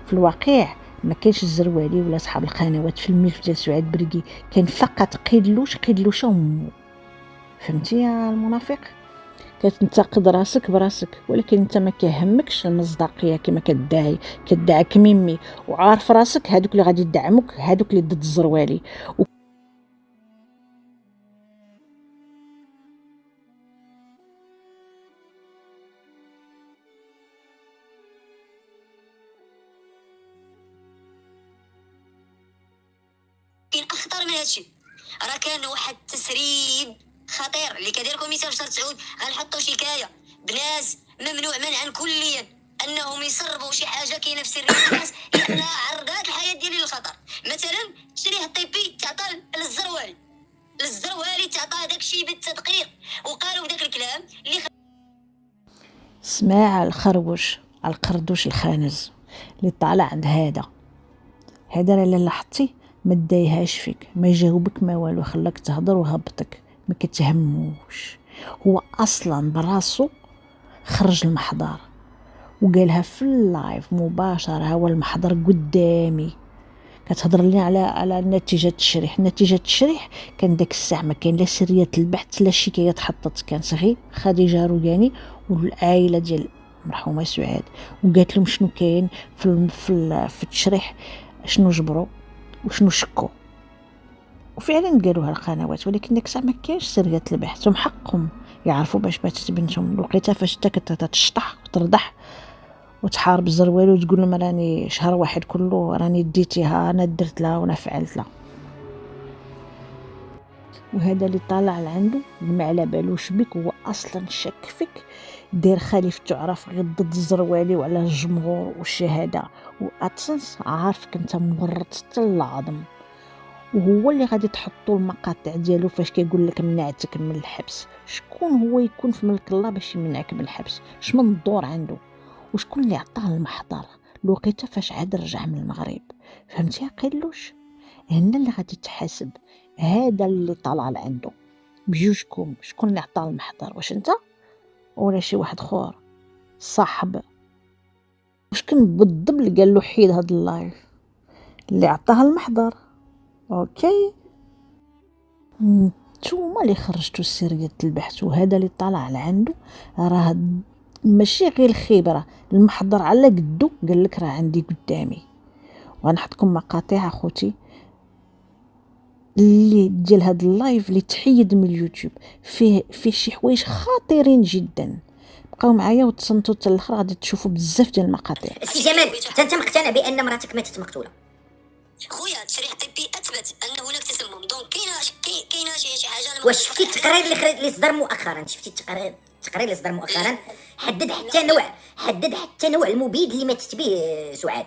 في الواقع ما كاينش الزروالي ولا صحاب القنوات في الملف ديال سعاد برقي، كان فقط قيدلوشه ومو. فهمتي يا المنافق؟ كتنتقد راسك براسك، ولكن انت ما كيهمكش المصداقيه كما كدعي كميمي، وعارف راسك هادوك اللي غادي يدعموك هادوك اللي ضد الزروالي. كاين اخطر من هادشي، راه كان واحد التسريب خطير اللي كدير كوميسيون شهر سعود، غنحطوا شكايه بناس ممنوع منعا كليا انهم يسربوا شي حاجه كاينه في سريه الناس لانها عرضات الحياه ديالي للخطر. مثلا التشريح الطبي تعطى للزروالي تعطى داكشي بالتدقيق، وقالوا داك الكلام اللي سماع الخروش القردوش الخانز اللي طالع عند هذا الا لاحظتي ما دايهاش فيك، ما يجاوبك ما والو، خلاك تهضر وهبطك، ما كتهموش. هو اصلا براسو خرج المحضر وقالها في اللايف مباشره، هو المحضر قدامي. كتهضر لي على نتيجه التشريح كان داك الساعه ما كاين لا سريه البحث لا شكايات حطت، كان صغير خديجه روياني والعائله ديال مرحومه سعاد، وقالت لهم شنو كاين في التشريح، شنو جبروا وشنو شكوا، وفعلا قالوها القنوات. ولكن داك الساعه ما كاينش سريه البحث، هم حقهم يعرفوا باش ماتت بنتهم. لقيتها فاش حتى كتشطح وترضح وتحارب الزروالي وتقول لهم راني شهر واحد كله راني ديتيها، انا درت لها وانا فعلت لها. وهذا اللي طالع لعنده ما على بالوش بك، هو اصلا شك فيك، دير خليفه تعرف غير ضد الزروالي وعلى الجمهور والشهاده، واتسنس عارفك انت مورط حتى العظم. وهو اللي غادي تحطوا المقاطع ديالو فاش كيقول لك منعتك من الحبس. شكون هو يكون في ملك الله باش يمنعك من الحبس؟ اش من الدور عنده؟ وشكون اللي عطاه المحضر لوقيته فاش عاد رجع من المغرب؟ فهمتي يا قيلوش؟ هنا اللي غادي تحاسب، هذا اللي طلع لعنده بجوجكم. شكون اللي عطاه المحضر؟ واش انت ولا شي واحد اخر صاحب؟ واش كان بالضبط اللي قال له حيد هاد اللايف اللي عطاه المحضر؟ اوكي، نتوما اللي خرجتوا سرية البحث، وهذا اللي طلع لعنده راه ماشي غير الخبره، المحضر على قدو قال لك راه عندي قدامي. وغنحطكم مقاطع اخوتي اللي ديال هاد اللايف اللي تحيد من اليوتيوب، فيه شي حوايج خطيرين جدا. بقاو معايا وتصنتوا حتى الاخر غادي تشوفوا بزاف ديال المقاطع. السي جمال انت مقتنع بان مراتك ماتت مقتوله؟ خويا التشريح الطبي اثبت ان هناك تسمم، دونك كاينه شي حاجه. واش شفتي التقرير اللي صدر مؤخرا؟ شفتي التقرير اللي صدر مؤخرا حدد حتى نوع المبيد اللي ماتت به سعاد.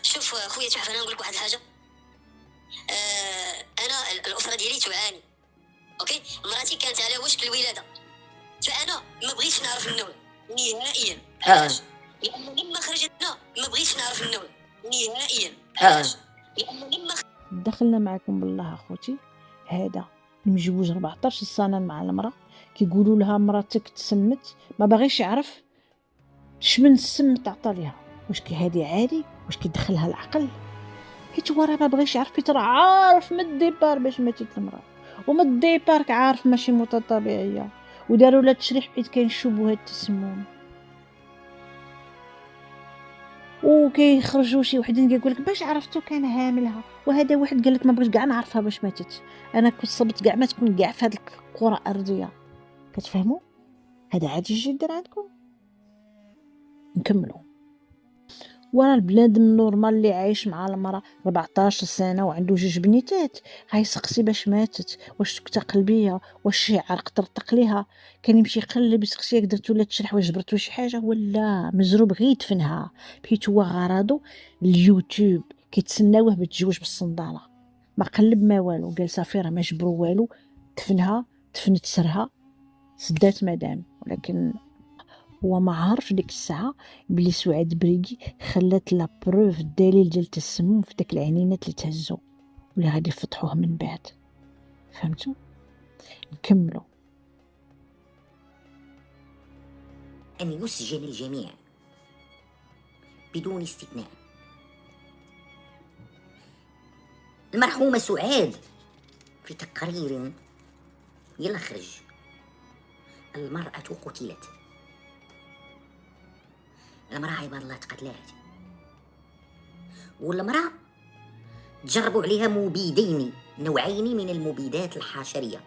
شوف خويا تحف، انا نقول لك واحد الحاجه. انا الاسره ديالي تعاني، اوكي، مراتي كانت على وشك الولاده، فانا ما بغيتش نعرف النوع نهائيا. علاش؟ لان لما خرجتنا ما بغيتش نعرف النوع نهائيا. علاش؟ لان لما دخلنا معكم بالله اخوتي، هذا المجوج 14 سنه مع المراه، كيقولوا لها مراتك تسمت، ما باغيش يعرف شمن السم تعطى ليها، واش هذه عادي؟ واش كيدخلها العقل؟ حيت هو راه ما بغيش يعرف، حيت راه عارف من الديبار باش ماتت المراه، ومن الديبار عارف ماشي موتة طبيعيه، وداروا لها تشريح حيت كاين شبهه التسمم. وكيخرجوا شي وحدين كيقول لك باش عرفتو كان هاملها، وهذا واحد قال لك ما بغيتش كاع نعرفها باش ماتت. انا كنت صبت كاع ما تكون كاع في هذه الكره الارضيه. كتفهموا؟ هذا عادي جدا عندكم. نكملوا. وانا البنادم النورمال اللي عايش مع المراه 14 سنه وعنده 2 بنيتات غيسقسي باش ماتت، واش سكته قلبيه، واش شي عرق طرطق ليها، كان يمشي يقلب يسقسي ياك درتو لا تشرح واش جبرتو شي حاجه ولا مزروب غير يدفنها، حيت هو غرضو اليوتيوب كيتسناوه بتجوج بالصنداله، ما قلب ما والو، قال صافي راه ما جبروا والو، دفنت سرها سدات مدام. ولكن هو ما عارف ديك الساعه بلي سعاد بريقي خلات لا بروف الدليل ديال التسمم في داك العنينات اللي تهزوا واللي غادي يفتحوه من بعد. فهمتوا؟ نكملوا. ان يسجن الجميع بدون استثناء المرحومة سعاد في تقرير يلا خرج: المرأة قتلت. المرأة عباد الله تقتلات، والمرأة تجربوا عليها مبيدين، نوعين من المبيدات الحشرية،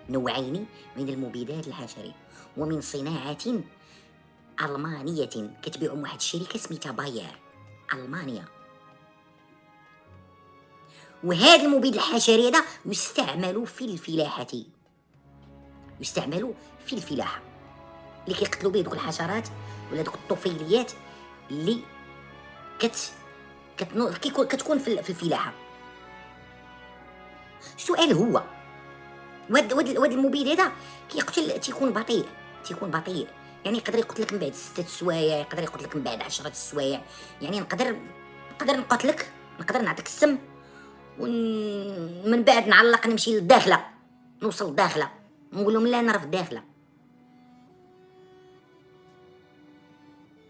نوعين من المبيدات الحشرية، ومن صناعة ألمانية كتبيعهم واحد الشركة سميتها باير ألمانيا. وهذا المبيد الحشري هذا يستعمل في الفلاحة، يستعمل في الفلاحة اللي كيقتلوا به دوك الحشرات ولا دوك الطفيليات اللي كتكون في الفلاحة. السؤال هو واد المبيد هذا كيقتل، تيكون بطيء، يعني يقدر يقتلك من بعد 6 سوايع، يقدر يقتلك من بعد 10 سوايع، يعني نقدر نقتلك، نقدر نعطيك السم ومن بعد نعلق نمشي للداخله، نوصل للداخله نقول لهم لا انا راه في الداخله،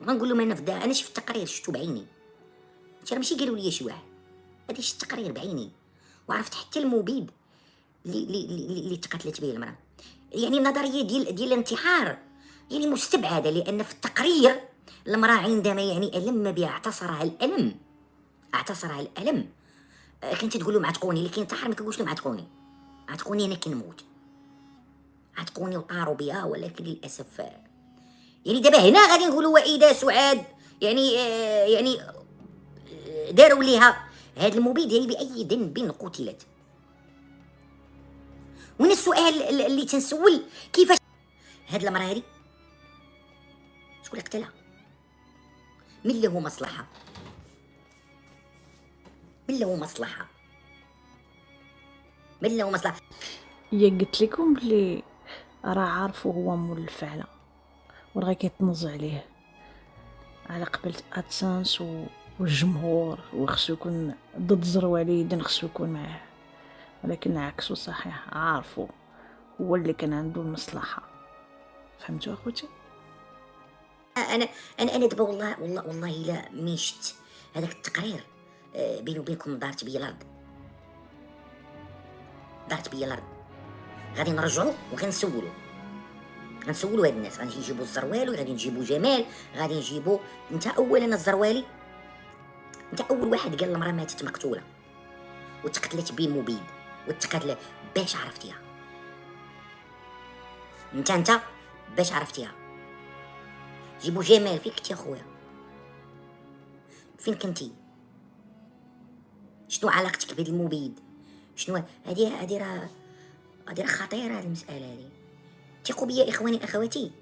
غنقول لهم انا شفت التقرير، شفتو بعيني، انت راه ماشي قالوا لي شي واحد، هادي شفت التقرير بعيني، وعرفت حتى المبيد اللي تقتلت به المراه. يعني النظريه ديال الانتحار يعني مستبعده، لان في التقرير المراه عندما يعني الم بها اعتصرها الالم كنت تقول له عتقوني، اللي كينتحر ما كيقولش له عتقوني انا كنموت، عتقوني وطاروا بها. ولكن للاسف يعني دابا هنا غادي نقولوا واذا سعاد يعني داروا ليها هذا المبيد يعني باي ذنب قتلت. وهنا السؤال اللي تنسول: كيفاش هاد المراه هادي شكون اللي قتلها؟ من له مصلحه؟ هي قلت لكم بلي راه عارفو هو مول الفعله وراه كيتنز عليه على قبل ادسانس والجمهور، وخصو يكون ضد زروالي، اذا خصو يكون معاه، ولكن عكسو صحيح، عارفو هو اللي كان عنده المصلحه. فهمتوا اخوتي؟ انا دابا والله الا من شت هذاك التقرير بيني وبينكم دارت بيا الارض. غادي نرجعوا وغنسولوا هاد الناس، غادي نجيبوا الزروالي، غادي نجيبوا جمال، غادي نجيبوا انت اولا الزروالي، انت اول واحد قال المراه ماتت مقتوله وتقتلت بمبيد وتقتل باش عرفتيها انت باش عرفتيها. جيبوا جمال، فين كنتي اخويا؟ فين كنتي؟ شنو علاقتك بهذا المبيد؟ شنو هذه راه خطيره هذه المساله هذه. ثقوا بيا اخواني اخواتي،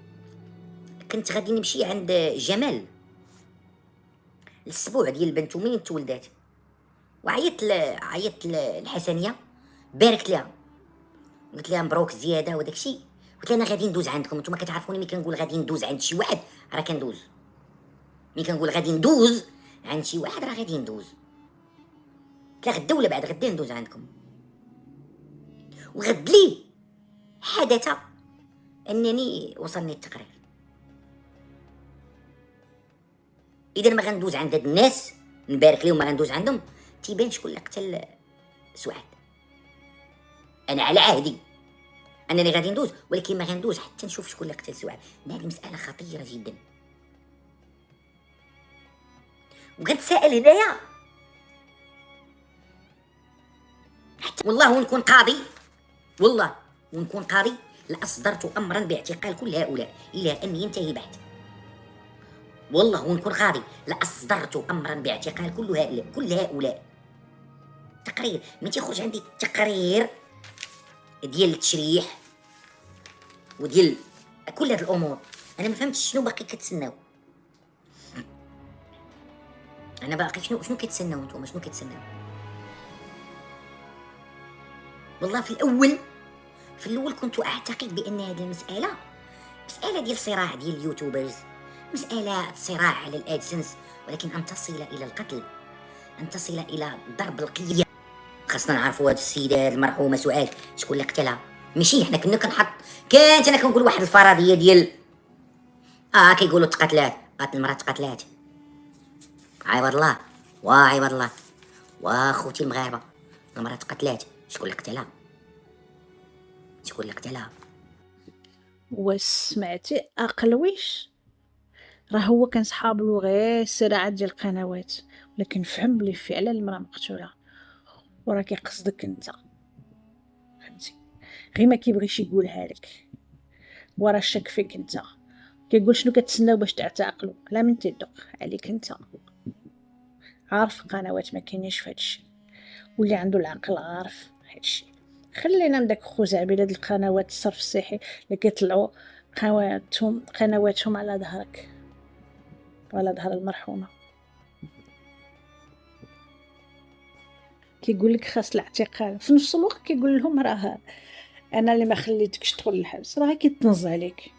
كنت غادي نمشي عند جمال الاسبوع ديال بنته منين تولدات، وعيطت الحسنيه، باركت لها، قلت لها مبروك زياده وداك الشيء، قلت لها انا غادي ندوز عندكم، نتوما كتعرفوني ملي كنقول غادي ندوز عند شي واحد راه كندوز، ملي كنقول غادي ندوز عند شي واحد راه غادي ندوز. قلت لها غدا ولا بعد غدا ندوز عندكم. وغد لي حدث انني وصلني التقرير. اذا ما غندوز عند هاد الناس نبارك لهم، ما غندوز عندهم، تيبان شكون اللي قتل سعاد. انا على عهدي انني غادي ندوز، ولكن ما غندوز حتى نشوف شكون اللي قتل سعاد. هذه مساله خطيره جدا. وغنتسائل هنايا حتى والله ونكون قاضي لأصدرت أمرا باعتقال كل هؤلاء إلى أن ينتهي البحث. والله ونكون قاضي لأصدرت أمرا باعتقال كل هؤلاء. تقرير من تيخرج عندي التقرير ديال التشريح وديال كل هاد الأمور، أنا ما فهمتش شنو باقي كتسناو. أنا باقي شنو كتسناو نتوما؟ شنو كتسناو؟ والله في الأول كنت أعتقد بأن هذه المسألة مسألة ديال صراع ديال اليوتيوبرز، مسألة صراع على الأدسنس، ولكن أن تصل إلى القتل، أن تصل إلى ضرب القية. خاصنا نعرفوا هاد السيدة المرحومة سعاد شكون اللي قتلها. ماشي حنا كنا كانت أنا كنقول واحد الفرضية ديال كيقولوا تقتلات، المرأة تقتلات. عباد الله وعباد الله واخوتي المغاربة، المرأة تقتلات، شكون اللي قتلها؟ شكون اللي قتلها؟ وسمعتي اقلويش راه هو كان صحاب له غير صراعات ديال القنوات، ولكن فهم بلي فعلا المراه مقتوله وراه كيقصدك انت، فهمتي؟ غير ما كيبغيش يقولها لك، وراه شك فيك انت، كيقول شنو كتسناو باش تعتقلوا؟ لا من تيدق عليك انت، عارف قنوات ما كاينينش في هادشي، واللي عنده العقل عارف هادشي. خلينا من داك خزعبيله د القنوات الصرف الصحي اللي كيطلعوا قنواتهم على ظهرك وعلى ظهر المرحومه، كيقول لك خاص الاعتقال، في نفس الوقت كيقول لهم راه انا اللي ما خليتكش تدخل الحبس، راه كيتنز عليك،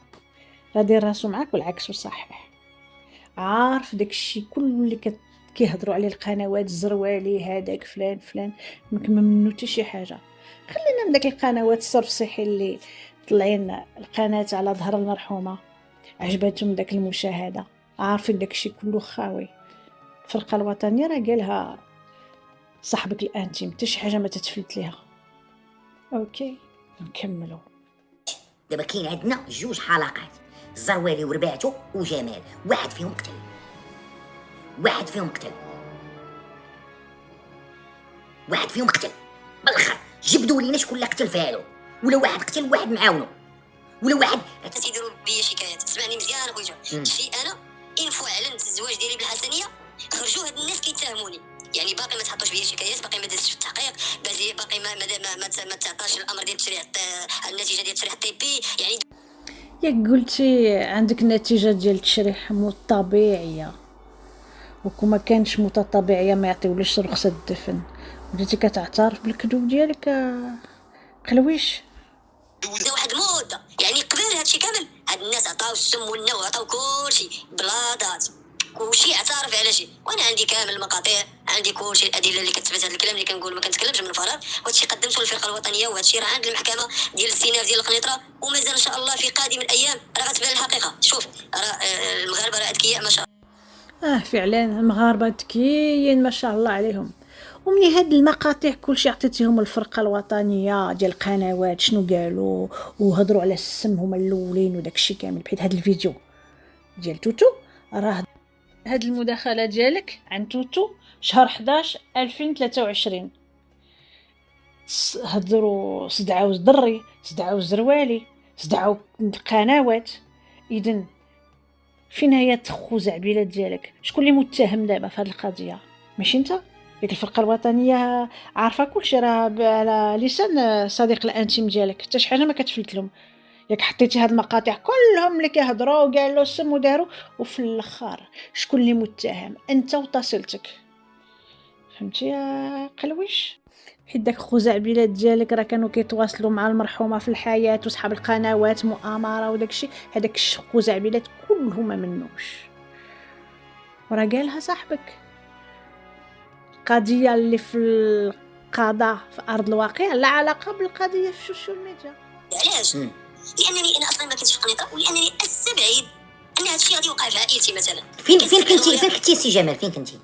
راه دير راسو معاك والعكس صحيح، عارف داكشي كل اللي كيهضروا عليه القنوات الزروالي هذاك فلان فلان ما منو حتى شي حاجه. خلينا من داك القنوات الصرف الصحي اللي طلعين القناه على ظهر المرحومه عجبتهم داك المشاهده، عارفين داكشي كله خاوي. الفرقه الوطنيه راه قالها صاحبك الانتيم، حتى شي حاجه ما تتفلت ليها. اوكي نكملوا. دابا كاين عندنا جوج حلقات، الزروالي ورباعته وجمال، واحد فيهم قتل، واحد فيهم قتل، واحد فيهم قتل بالاخر. جبدوا لينا شكون اللي قتل فالو، ولا واحد قتل واحد معاونو، ولا واحد تيديروا بيا شكايات. اسمعني مزيان خويا، شي انا ان اعلنت الزواج ديالي بالحسنيه خرجوا هاد الناس كيتهموني، يعني باقي ما تحطوش بيا شكايات، باقي ما دازتش في التحقيق، باقي ما تعطاش الامر ديال التشريع، النتيجه ديال التشريع الطبي. يعني ياك قلتي عندك النتيجه ديال التشريح مو طبيعيه، وكما كانش موتة طبيعيه ما يعطيوليش رخصه الدفن، وليتي كتعترف بالكذوب ديالك قلويش. دوزنا واحد المده، يعني قبل هادشي كامل هاد الناس عطاو السم والنوى، عطاو كلشي بلاطات، كلشي اعترف على شي، وانا عندي كامل المقاطع، عندي كلشي الادله اللي كتثبت هذا الكلام اللي كنقول، ما كنتكلمش من فراغ، وهادشي قدمته للفرقه الوطنيه، وهادشي راه عند المحكمه ديال الاستئناف ديال القنيطره، ومازال ان شاء الله في قادم الايام راه غتبان الحقيقه. شوف راه المغاربه راه اذكياء ما شاء الله. فعلا المغاربه ذكيين ما شاء الله عليهم. ومن هاد المقاطع كلشي عطيتيهم الفرقه الوطنيه ديال القنوات شنو قالوا وهضروا على السم هما الاولين وداكشي كامل، بحيث هاد الفيديو ديال توتو راه هاد المداخله ديالك عن توتو شهر 11 2023 هضروا صدعوا الضري، صدعوا الزروالي، صدعوا القنوات. اذن فين هي الخزعبيلات ديالك؟ شكون اللي متهم دابا في هاد القضيه؟ ماشي انت؟ ديك الفرقه الوطنيه عارفه كلشي، راه على لسان صديق الانتيم ديالك، حتى شي حاجه ما كتفلت لهم. ياك حطيتي هاد المقاطع كلهم اللي كيهضروا وقالوا السم وداروا، وفي الاخر شكون اللي متهم؟ انت وتصلتك، فهمتي يا قلويش؟ حيت داك الخزعبيلات ديالك راه كانوا كيتواصلوا مع المرحومه في الحياه وصحاب القنوات مؤامره وداكشي، هذاك الخزعبيلات كلهم ما منوش، وراه قالها صاحبك. القضيه اللي في القضاء في ارض الواقع لا علاقه بالقضيه في السوشيال ميديا. علاش؟ لانني انا اصلا ما كنتش في القنيطره، ولانني استبعد ان هذا الشيء غادي يوقع في عائلتي مثلا. فين كنتي سي جمال؟ فين كنتي؟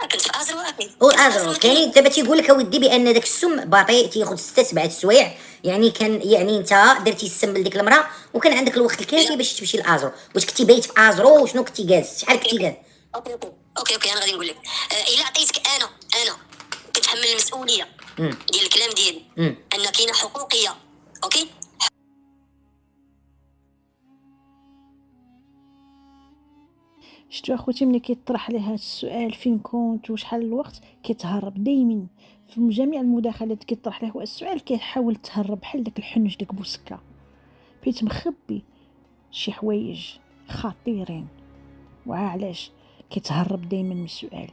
كنت في ازرو اكيد. ازرو كاين دابا تيقول لك اودي بان داك السم باطي تياخذ 6-7 سوايع، يعني كان يعني انت درتي السم لديك المراه وكان عندك الوقت الكافي باش تمشي لازرو. واش كنتي بايت في ازرو وشنو كنتي جالس؟ شحال كنتي جالس؟ اوكي انا غادي نقول لك. الا عطيتك انا كنتحمل المسؤوليه ديال الكلام ديالي ان كاينه حقوقيه. اوكي شتو اخوتي ملي كيطرح ليه هذا السؤال فين كنت وشحال الوقت كيتهرب دائما في جميع المداخلات كيطرح له هو السؤال، كيحاول تهرب بحال داك الحنج داك بوسكا، بيت مخبي شي حوايج خطيرين. وعلاش كيتهرب دائما من السؤال؟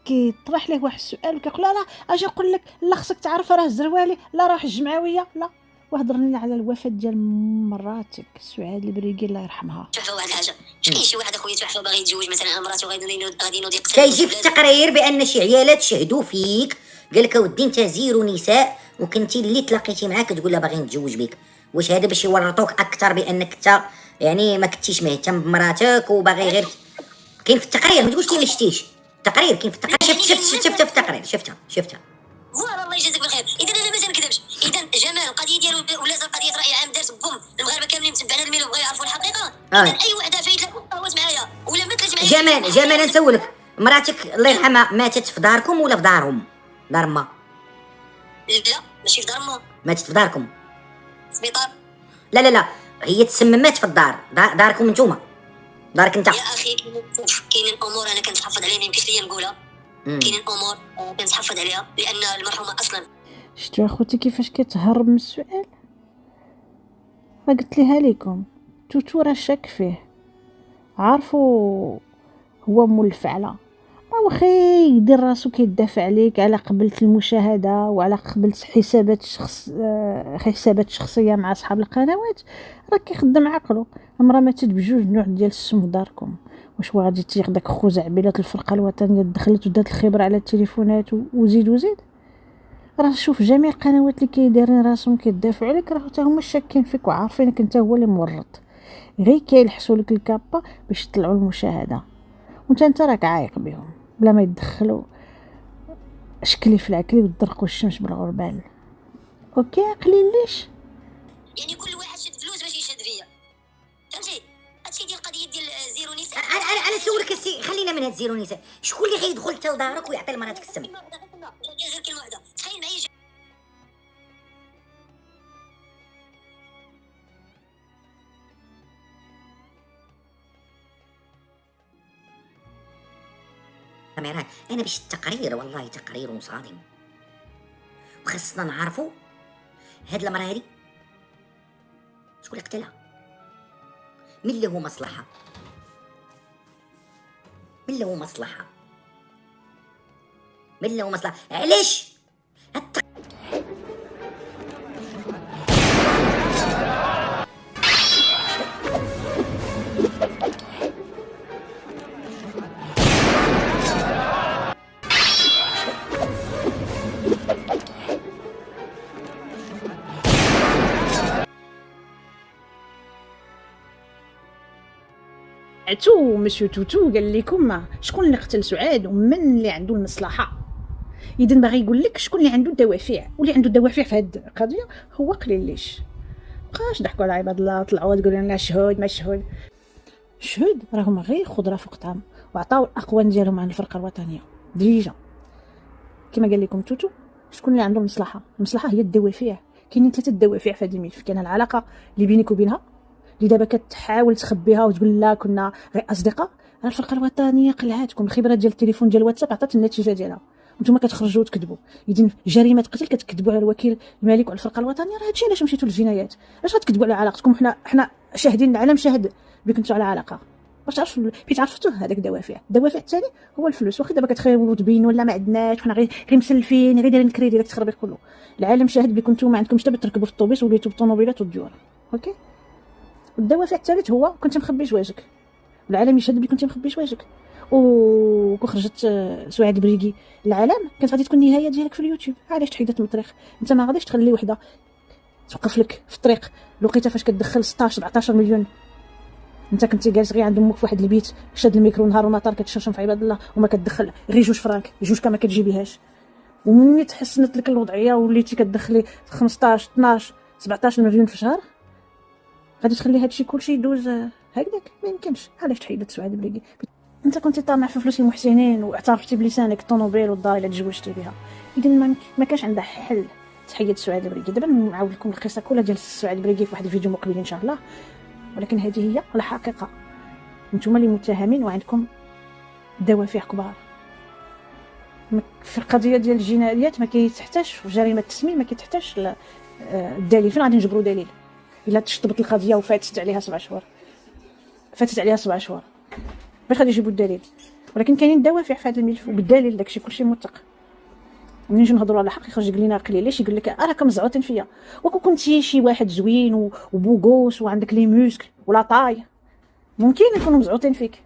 كيطرح ليه واحد السؤال وكيقول لا اجي نقول لك لا خصك تعرف راه الزروالي، لا راه الجمعويه، لا وهضرني على الوفاه ديال مراتك سعاد البريقي الله يرحمها. شوف واحد الحاجه، كاين شي واحد اخويا توحد باغي يتزوج مثلا على مراته غادي ينوض يقتل، كيجي في التقرير بان شي عيالات شهدوا فيك، قال لك اودي انت زيرو نساء وكنتي اللي تلاقيتي معاك تقول لها باغي نتزوج بك. واش هذا باش يورطوك اكثر بانك انت يعني ما كنتيش مهتم بمراتك وباغي غير؟ كاين في التقرير، ما تقولش لي ما شفتيش التقرير، كاين في التقرير. شفت في التقرير، شفتها الله يجازيك بالخير. اذا انا مازال ما نكذبش، اذا جمال القضيه ديالو ولا قضيه راي عام دارت بوم، المغاربه كاملين متبعين هذا الميل وبغاو يعرفوا الحقيقه. اذا اي وحده فايت لك طوات معايا ولا مثلت معايا. جمال نسولك، مراتك الله يرحمها ماتت في داركم ولا في دارهم؟ دار ما؟ لا ماشي في دار ما، ماتت في داركم. سبيطار. لا هي تسممات في الدار، داركم نتوما، دارك انت. يا اخي كاينين امور انا كنتحفظ عليها، ما يمكنش ليا نقولها. كاينين امور كنتحفظ عليها لان المرحومه اصلا. شتو اخوتي كيفاش كتهرب من السؤال؟ ما قلت ليها ليكم توتو راه شاك فيه، عارفو هو مول الفعله، ما واخا يدير راسو كيدافع عليك على قبلة المشاهده وعلى قبلة حسابات شخصيه مع اصحاب القنوات، راه كيخدم عقله. المراه ماتت بجوج نوع ديال السم في داركم، واش غادي تيق داك خزعبلات الفرقه الوطنيه دخلت ودات الخبره على التليفونات وزيد راه شوف جميع القنوات اللي كيديرين راسهم كيدافعوا عليك راه حتى هما شاكين فيك وعارفينك انت هو اللي مورط، غير كيلحسوا لك الكابه باش يطلعوا المشاهده، وانت راك عايق بهم بلا ما يدخلوا شكلي في العكلي ويدرقوا الشمس بالغربال. اوكي عقلي ليش يعني كل واحد شد فلوس باش يشد فيا، فهمتي؟ هادشي ديال القضيه ديال زيرو نساء. انا نسولك السي، خلينا من هاد زيرو نساء، شكون اللي غيدخل حتى لدارك ويعطي لمراتك السم؟ غير كلمه واحده، تخيل معايا انا باش التقرير والله تقرير صادم، وخاصنا نعرفوا هاد المراه هادي شكون اللي قتلها، من اللي هو مصلحه، علاش عتو مسيو توتو قال لكم شكون اللي قتل سعاد ومن اللي عنده المصلحه. اذا باغي يقول لك شكون اللي عنده الدوافع، واللي عنده الدوافع في هذه القضيه هو قليل ليش. بقاش ضحكوا على عباد الله، طلعوا تقولوا لنا شهود ما شهود راهم غير خضره فوق طعام، وعطاو الاقوان ديالهم عن الفرقه الوطنيه ديجا. كما قال لكم توتو شكون اللي عنده المصلحه هي الدوافع. كاينين 3 دوافع في هذا الملف. كاين العلاقه اللي بينك وبينها اللي دابا كتحاول تخبيها وتقول لا كنا غير اصدقاء، راه الفرقه الوطنيه قلعاتكم، الخبرات ديال التليفون ديال الواتساب عطات النتيجه ديالها، وانتم كتخرجوا وتكذبوا. اذا جريمه قتل كتكذبوا على الوكيل الملك وعلى الفرقه الوطنيه، راه هادشي علاش مشيتوا للجنايات. علاش غتكذبوا على علاقتكم؟ حنا شاهدين، العالم شاهد بكم نتو على علاقه، باش تعرفتوا هذاك الدوافع الثاني هو الفلوس. واخا دابا كتخايبوا تبينوا لا ما عندناش وحنا غير مسلفين غير دايرين الكريدي داك التخربيق كله، العالم شاهد بكم نتو ما عندكمش حتى تركبوا في الطوبيس وليتوا بالطوموبيلات والديور. اوكي، والدوافع الثالث هو كنت مخبي جواجك، والعالم يشهد بك كنت مخبي جواجك. وخرجت سعاد بريقي العالم كانت غادي تكون النهايه ديالك في اليوتيوب. علاش تحيدت من الطريق؟ انت ما غاديش تخلي وحده توقف لك في الطريق لقيتها فاش كتدخل 16 17 مليون. انت كنتي جالس غير عند امك في واحد البيت، شاد الميكرو نهار ونهار كتشرشم في عباد الله وما كتدخل غير 2 فرانك، 2 ما كتجيبيهاش. ومني تحسنت لك الوضعيه وليتي كتدخلي 15 12 17 مليون في الشهر، غادي تخلي هادشي كلشي يدوز هكذاك؟ ما يمكنش. علاش تحيدت سعاد بريقي؟ انت كنتي طامع في فلوس المحسنين واعترفتي بلسانك الطوموبيل والدار اللي تزوجتي بها، اذا ما كانش عندها حل تحيد سعاد بريقي. دابا نعاود لكم القصه كلها ديال سعاد بريقي في واحد الفيديو مقبل ان شاء الله، ولكن هذه هي الحقيقه. نتوما اللي متهمين وعندكم دوافع كبار في القضيه ديال الجنايات، ما كيتحتاجش في جريمه التسميم، ما كيتحتاجش الدليل. فين غادي نجبروا دليل الا تشطبت القضيه وفاتت عليها 7 شهور؟ باش غادي يجيبوا الدليل؟ ولكن كاينين دوافع في هذا الملف وبالدليل داكشي كلشي موثق. ملي نجي نهضروا على الحق يخرج لنا قليل ليش يقول لك راكم مزعوطين فيا، وكون كنتي شي واحد زوين وبوغوس وعندك لي موسك ولا طاي ممكن يكونوا مزعوطين فيك،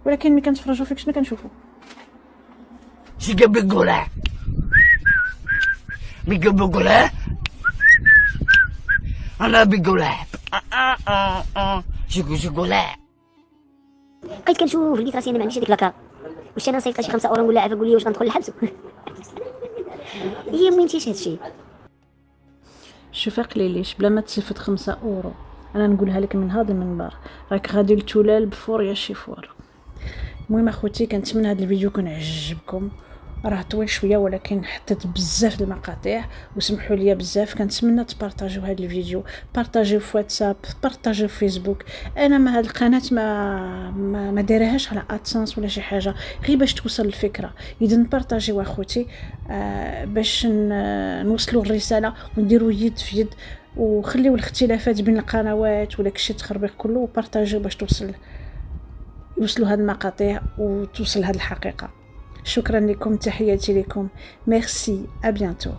ولكن ملي كنتفرجوا فيك شنو كنشوفوا؟ شي بيقولها انا بيقولها شي بيقولها. بقيت كنشوف اللي راسي انا ما عنديش هذيك لاكار، واش انا نصيفط شي 5 اورو ولا عافا، قول لي واش غندخل الحبس؟ هي منين تيش هادشي؟ شوف قليليش بلا ما تصيفط 5 اورو، انا نقولها لك من هذا المنبر، راك غادي لتولال بفور يا شيفور. المهم اخوتي كنتمنى هذا الفيديو يكون عجبكم، راه طويل شويه ولكن حطيت بزاف د المقاطع وسمحوا لي بزاف. كنتمنى تبارطاجيو هذا الفيديو، بارطاجيو في واتساب، بارطاجيو في فيسبوك. انا ما هاد القناه ما دايرهاش على ادسنس ولا شي حاجه، غير باش توصل الفكره. اذا نبارطاجيو اخوتي باش نوصلوا الرساله ونديروا يد في يد، وخليوا الاختلافات بين القنوات ولا كشي تخربيق كله، وبارطاجيو باش يوصلوا هاد المقاطع وتوصل هاد الحقيقه. شكرا لكم، تحياتي لكم، ميرسي، ابيانتو.